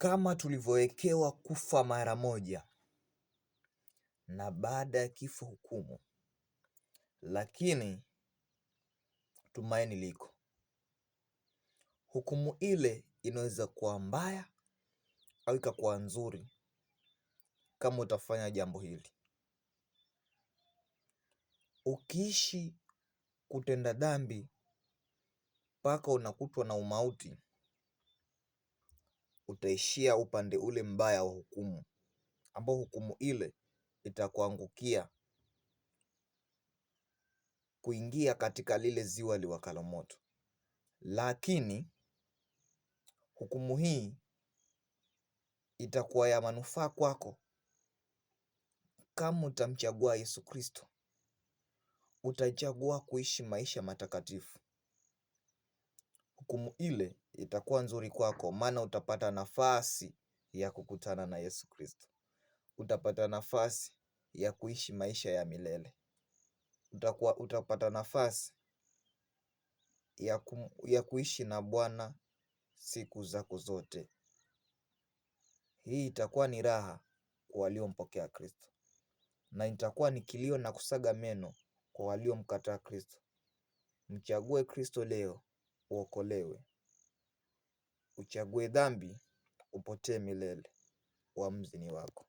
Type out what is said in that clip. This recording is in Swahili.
kama tulivyowekewa kufa mara moja na baada ya kifo hukumu, lakini tumaini liko. Hukumu ile inaweza kuwa mbaya au ikakuwa nzuri kama utafanya jambo hili. Ukiishi kutenda dhambi mpaka unakutwa na umauti, utaishia upande ule mbaya wa hukumu, ambao hukumu ile itakuangukia kuingia katika lile ziwa liwakalo moto. Lakini hukumu hii itakuwa ya manufaa kwako kama utamchagua Yesu Kristo. Utachagua kuishi maisha matakatifu. Hukumu ile itakuwa nzuri kwako, maana utapata nafasi ya kukutana na Yesu Kristo. Utapata nafasi ya kuishi maisha ya milele. Utapata nafasi ya kuishi na Bwana siku zako zote. Hii itakuwa ni raha kwa waliompokea Kristo, na itakuwa ni kilio na kusaga meno kwa waliomkataa Kristo. Mchague Kristo leo uokolewe. Uchague dhambi upotee milele. Uamuzi ni wako.